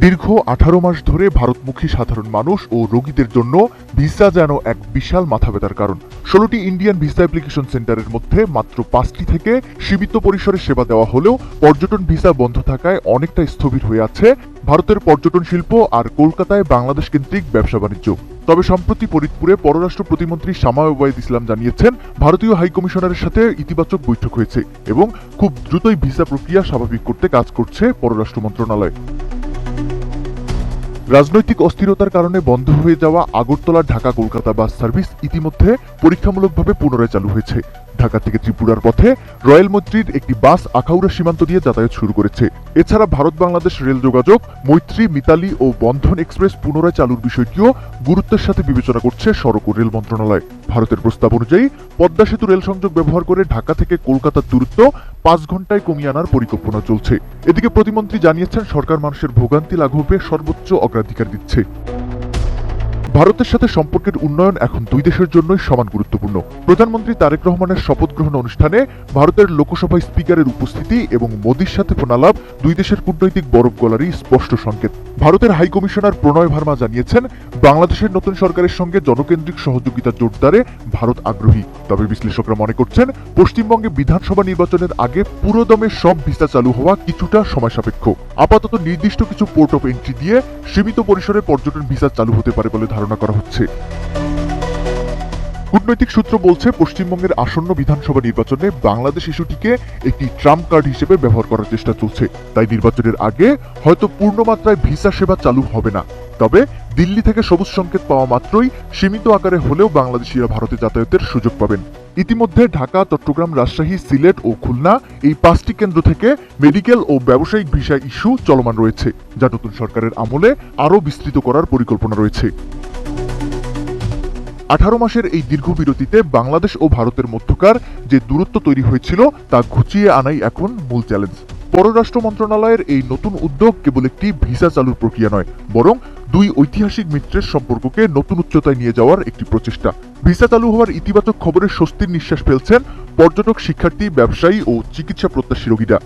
দীর্ঘ 18 মাস ধরে ভারতমুখী সাধারণ মানুষ ও রোগীদের জন্য ভিসা যেন এক বিশাল মাথাব্যথার কারণ। 16টি ইন্ডিয়ান ভিসা অ্যাপ্লিকেশন সেন্টারের মধ্যে মাত্র 5টি থেকে সীমিত পরিসরে সেবা দেওয়া হলেও পর্যটন ভিসা বন্ধ থাকায় অনেকটা স্থবির হয়ে আছে ভারতের পর্যটন শিল্প আর কলকাতায় বাংলাদেশ কেন্দ্রিক ব্যবসা বাণিজ্য। তবে সম্প্রতি ফরিদপুরে পররাষ্ট্র প্রতিমন্ত্রী শামা ওবায়দ ইসলাম জানিয়েছেন, ভারতীয় হাইকমিশনারের সাথে ইতিবাচক বৈঠক হয়েছে এবং খুব দ্রুতই ভিসা প্রক্রিয়া স্বাভাবিক করতে কাজ করছে পররাষ্ট্র মন্ত্রণালয়। রাজনৈতিক অস্থিরতার কারণে বন্ধ হয়ে যাওয়া আগরতলা ঢাকা কলকাতা বাস সার্ভিস ইতিমধ্যে পরীক্ষামূলকভাবে পুনরায় চালু হয়েছে। ঢাকা থেকে ত্রিপুরার পথে রয়্যাল মৈত্রীর একটি বাস আখাউড়া সীমান্ত দিয়ে যাতায়াত শুরু করেছে। এছাড়া ভারত বাংলাদেশ রেল যোগাযোগ, মৈত্রী, মিতালি ও বন্ধন এক্সপ্রেস পুনরায় চালুর বিষয়টিও গুরুত্বের সাথে বিবেচনা করছে সড়ক ও রেল মন্ত্রণালয়। ভারতের প্রস্তাব অনুযায়ী পদ্মা সেতু রেল সংযোগ ব্যবহার করে ঢাকা থেকে কলকাতার দূরত্ব 5 ঘন্টায় কমিয়ে আনার পরিকল্পনা চলছে। এদিকে প্রতিমন্ত্রী জানিয়েছেন, সরকার মানুষের ভোগান্তি লাঘবে সর্বোচ্চ অগ্রাধিকার দিচ্ছে। ভারতের সাথে সম্পর্কের উন্নয়ন এখন দুই দেশের জন্যই সমান গুরুত্বপূর্ণ। প্রধানমন্ত্রী তারেক রহমানের শপথ গ্রহণ অনুষ্ঠানে ভারতের লোকসভায় স্পিকারের উপস্থিতি এবং মোদির সাথে ফোনালাপ দুই দেশের কূটনৈতিক বরফ গলারই স্পষ্ট সংকেত। ভারতের হাইকমিশনার প্রণয় ভার্মা জানিয়েছেন, বাংলাদেশের নতুন সরকারের সঙ্গে জনকেন্দ্রিক সহযোগিতা জোরদারে ভারত আগ্রহী। তবে বিশ্লেষকরা মনে করছেন, পশ্চিমবঙ্গে বিধানসভা নির্বাচনের আগে পুরোদমে সব ভিসা চালু হওয়া কিছুটা সময় সাপেক্ষ। আপাতত নির্দিষ্ট কিছু পোর্ট অফ এন্ট্রি দিয়ে সীমিত পরিসরে পর্যটন ভিসা চালু হতে পারে বলে ধারণা করা হচ্ছে। কূটনৈতিক সূত্র বলছে, পশ্চিমবঙ্গের আসন্ন বিধানসভা নির্বাচনে বাংলাদেশ ইস্যুটিকে একটি ট্রাম্প কার্ড হিসেবে ব্যবহার করার চেষ্টা চলছে। তাই নির্বাচনের আগে হয়তো পূর্ণমাত্রায় ভিসা সেবা চালু হবে না। তবে দিল্লি থেকে সবুজ সংকেত পাওয়া মাত্রই সীমিত আকারে হলেও বাংলাদেশিরা ভারতে যাতায়াতের সুযোগ পাবেন। ইতিমধ্যে ঢাকা, চট্টগ্রাম, রাজশাহী, সিলেট ও খুলনা এই 5টি কেন্দ্র থেকে মেডিকেল ও ব্যবসায়িক ভিসা ইস্যু চলমান রয়েছে, যা নতুন সরকারের আমলে আরও বিস্তৃত করার পরিকল্পনা রয়েছে। 18 মাসের এই দীর্ঘ বিরতিতে বাংলাদেশ ও ভারতের মধ্যকার যে দূরত্ব তৈরি হয়েছিল তা ঘুচিয়ে আনাই এখন মূল চ্যালেঞ্জ। পররাষ্ট্র মন্ত্রণালয়ের এই নতুন উদ্যোগ কেবল একটি ভিসা চালুর প্রক্রিয়া নয়, বরং দুই ঐতিহাসিক মিত্রের সম্পর্ককে নতুন উচ্চতায় নিয়ে যাওয়ার একটি প্রচেষ্টা। ভিসা চালু হওয়ার ইতিবাচক খবরে স্বস্তির নিঃশ্বাস ফেলছেন পর্যটক, শিক্ষার্থী, ব্যবসায়ী ও চিকিৎসা প্রত্যাশী রোগীরা।